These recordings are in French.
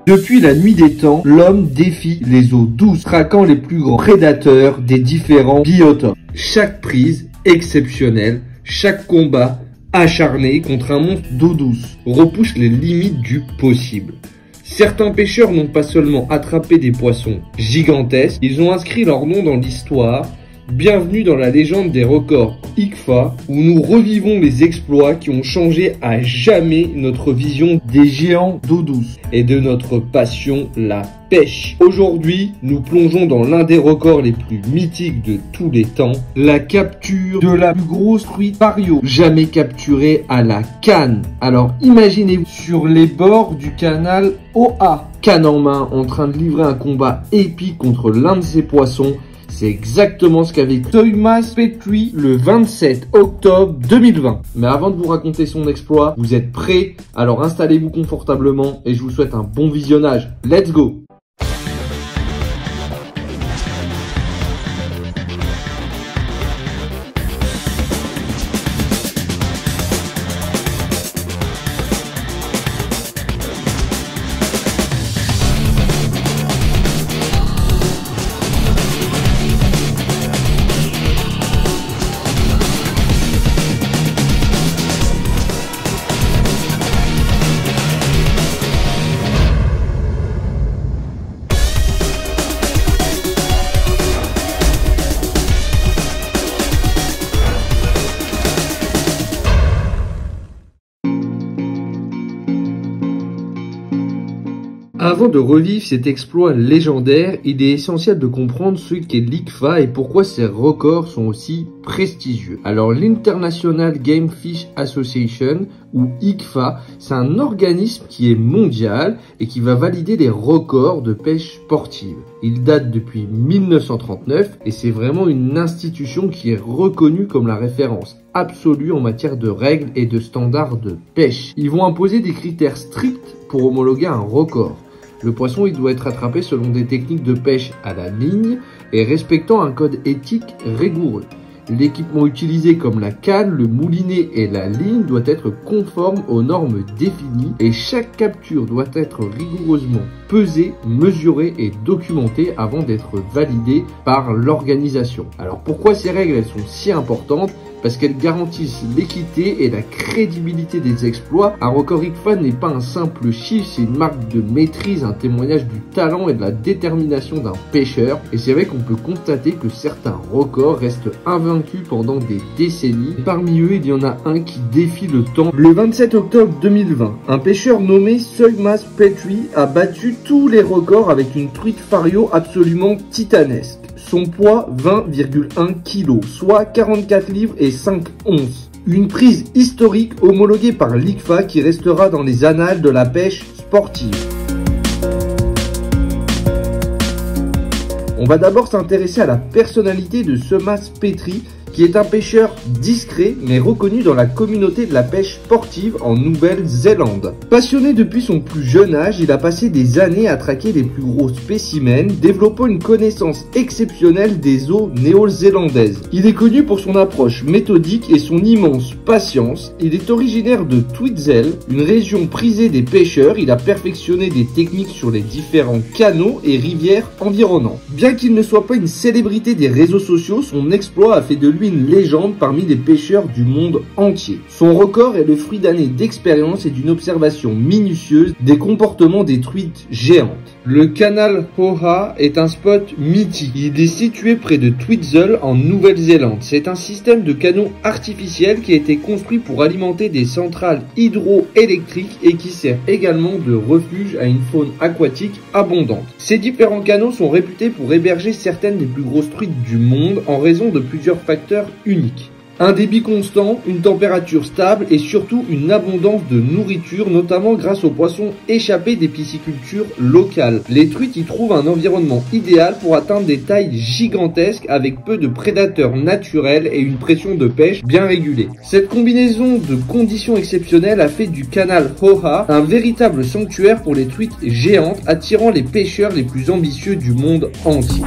Depuis la nuit des temps, l'homme défie les eaux douces, traquant les plus grands prédateurs des différents biotopes. Chaque prise exceptionnelle, chaque combat acharné contre un monstre d'eau douce repousse les limites du possible. Certains pêcheurs n'ont pas seulement attrapé des poissons gigantesques, ils ont inscrit leur nom dans l'histoire. Bienvenue dans la légende des records ICFA, où nous revivons les exploits qui ont changé à jamais notre vision des géants d'eau douce et de notre passion, la pêche. Aujourd'hui, nous plongeons dans l'un des records les plus mythiques de tous les temps, la capture de la plus grosse truite fario jamais capturée à la canne. Alors imaginez-vous sur les bords du canal OA, canne en main, en train de livrer un combat épique contre l'un de ces poissons. C'est exactement ce qu'avait Thomas Petrie le 27 octobre 2020. Mais avant de vous raconter son exploit, vous êtes prêts? Alors installez-vous confortablement et je vous souhaite un bon visionnage. Let's go! Avant de revivre cet exploit légendaire, il est essentiel de comprendre ce qu'est l'ICFA et pourquoi ces records sont aussi prestigieux. Alors l'International Game Fish Association, ou ICFA, c'est un organisme qui est mondial et qui va valider les records de pêche sportive. Il date depuis 1939 et c'est vraiment une institution qui est reconnue comme la référence absolue en matière de règles et de standards de pêche. Ils vont imposer des critères stricts pour homologuer un record. Le poisson, il doit être attrapé selon des techniques de pêche à la ligne et respectant un code éthique rigoureux. L'équipement utilisé comme la canne, le moulinet et la ligne doit être conforme aux normes définies et chaque capture doit être rigoureusement pesée, mesurée et documentée avant d'être validée par l'organisation. Alors pourquoi ces règles elles sont si importantes? Parce qu'elles garantissent l'équité et la crédibilité des exploits. Un record ICFA n'est pas un simple chiffre, c'est une marque de maîtrise, un témoignage du talent et de la détermination d'un pêcheur. Et c'est vrai qu'on peut constater que certains records restent invaincus pendant des décennies. Et parmi eux, il y en a un qui défie le temps. Le 27 octobre 2020, un pêcheur nommé Thomas Petrie a battu tous les records avec une truite fario absolument titanesque. Son poids 20,1 kg, soit 44 livres et 5 onces. Une prise historique homologuée par l'ICFA qui restera dans les annales de la pêche sportive. On va d'abord s'intéresser à la personnalité de Thomas Petrie, qui est un pêcheur discret mais reconnu dans la communauté de la pêche sportive en Nouvelle-Zélande. Passionné depuis son plus jeune âge, il a passé des années à traquer les plus gros spécimens, développant une connaissance exceptionnelle des eaux néo-zélandaises. Il est connu pour son approche méthodique et son immense patience. Il est originaire de Tweedsell, une région prisée des pêcheurs. Il a perfectionné des techniques sur les différents canaux et rivières environnantes. Bien qu'il ne soit pas une célébrité des réseaux sociaux, son exploit a fait de lui une légende parmi les pêcheurs du monde entier. Son record est le fruit d'années d'expérience et d'une observation minutieuse des comportements des truites géantes. Le canal Hoha est un spot mythique. Il est situé près de Tweedsell en Nouvelle-Zélande. C'est un système de canaux artificiels qui a été construit pour alimenter des centrales hydroélectriques et qui sert également de refuge à une faune aquatique abondante. Ces différents canaux sont réputés pour héberger certaines des plus grosses truites du monde en raison de plusieurs facteurs uniques. Un débit constant, une température stable et surtout une abondance de nourriture, notamment grâce aux poissons échappés des piscicultures locales. Les truites y trouvent un environnement idéal pour atteindre des tailles gigantesques avec peu de prédateurs naturels et une pression de pêche bien régulée. Cette combinaison de conditions exceptionnelles a fait du canal Hoha un véritable sanctuaire pour les truites géantes, attirant les pêcheurs les plus ambitieux du monde entier.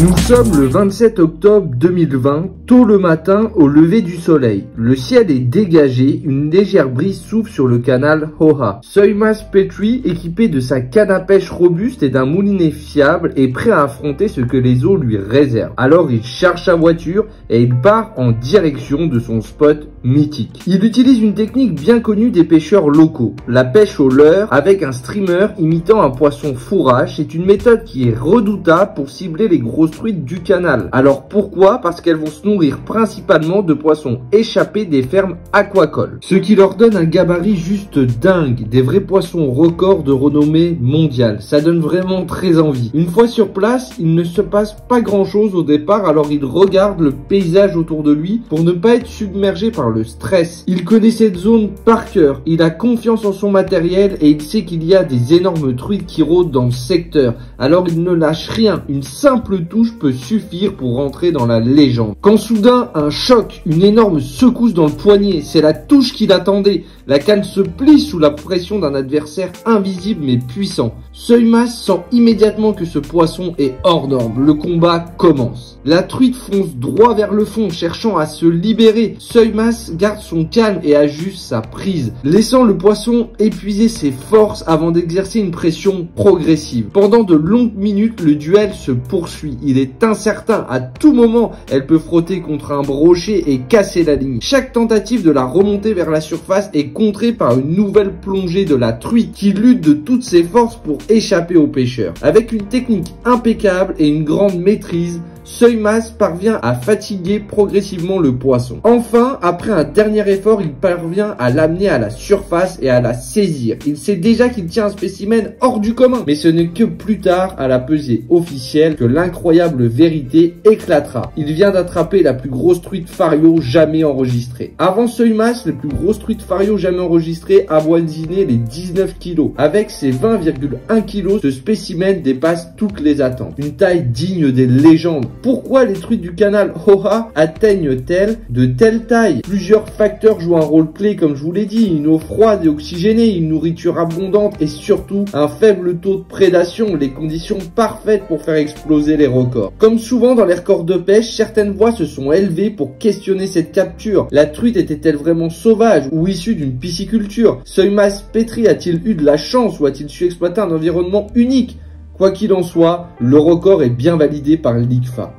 Nous sommes le 27 octobre 2020, tôt le matin au lever du soleil. Le ciel est dégagé, une légère brise souffle sur le canal Hoha. Soymas Petri, équipé de sa canne à pêche robuste et d'un moulinet fiable, est prêt à affronter ce que les eaux lui réservent. Alors il charge sa voiture et il part en direction de son spot mythique. Il utilise une technique bien connue des pêcheurs locaux, la pêche au leurre avec un streamer imitant un poisson fourrage. C'est une méthode qui est redoutable pour cibler les grosses truites du canal. Alors pourquoi? Parce qu'elles vont se nourrir principalement de poissons échappés des fermes aquacoles, ce qui leur donne un gabarit juste dingue, des vrais poissons records de renommée mondiale. Ça donne vraiment très envie. Une fois sur place, il ne se passe pas grand chose au départ, alors il regarde le paysage autour de lui pour ne pas être submergé par le stress. Il connaît cette zone par cœur, il a confiance en son matériel et il sait qu'il y a des énormes truites qui rôdent dans le secteur, alors il ne lâche rien. Une simple touche peut suffire pour rentrer dans la légende. Quand soudain, un choc, une énorme secousse dans le poignet, c'est la touche qu'il attendait. La canne se plie sous la pression d'un adversaire invisible mais puissant. Soymas sent immédiatement que ce poisson est hors norme. Le combat commence. La truite fonce droit vers le fond, cherchant à se libérer. Soymas garde son calme et ajuste sa prise, laissant le poisson épuiser ses forces avant d'exercer une pression progressive. Pendant de longues minutes, le duel se poursuit. Il est incertain. À tout moment, elle peut frotter contre un brochet et casser la ligne. Chaque tentative de la remonter vers la surface est contrée par une nouvelle plongée de la truite qui lutte de toutes ses forces pour échapper aux pêcheurs. Avec une technique impeccable et une grande maîtrise, Soymas parvient à fatiguer progressivement le poisson. Enfin, après un dernier effort, il parvient à l'amener à la surface et à la saisir. Il sait déjà qu'il tient un spécimen hors du commun. Mais ce n'est que plus tard, à la pesée officielle, que l'incroyable vérité éclatera. Il vient d'attraper la plus grosse truite fario jamais enregistrée. Avant Soymas, les plus grosses truites fario jamais enregistrées avoisinaient les 19 kg. Avec ses 20,1 kg, ce spécimen dépasse toutes les attentes. Une taille digne des légendes. Pourquoi les truites du canal Hoha atteignent-elles de telle taille? Plusieurs facteurs jouent un rôle clé, comme je vous l'ai dit. Une eau froide et oxygénée, une nourriture abondante et surtout un faible taux de prédation, les conditions parfaites pour faire exploser les records. Comme souvent dans les records de pêche, certaines voix se sont élevées pour questionner cette capture. La truite était-elle vraiment sauvage ou issue d'une pisciculture? Soymas Petri a-t-il eu de la chance ou a-t-il su exploiter un environnement unique? Quoi qu'il en soit, le record est bien validé par l'ICFA.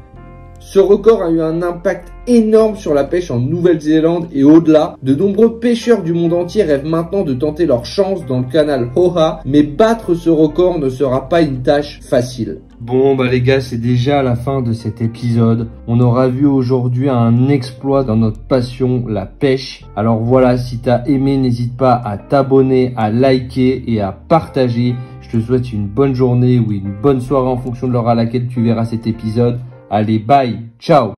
Ce record a eu un impact énorme sur la pêche en Nouvelle-Zélande et au-delà. De nombreux pêcheurs du monde entier rêvent maintenant de tenter leur chance dans le canal Hoha, mais battre ce record ne sera pas une tâche facile. Bon bah les gars, c'est déjà la fin de cet épisode. On aura vu aujourd'hui un exploit dans notre passion, la pêche. Alors voilà, si t'as aimé, n'hésite pas à t'abonner, à liker et à partager. Je te souhaite une bonne journée ou une bonne soirée en fonction de l'heure à laquelle tu verras cet épisode. Allez, bye, ciao!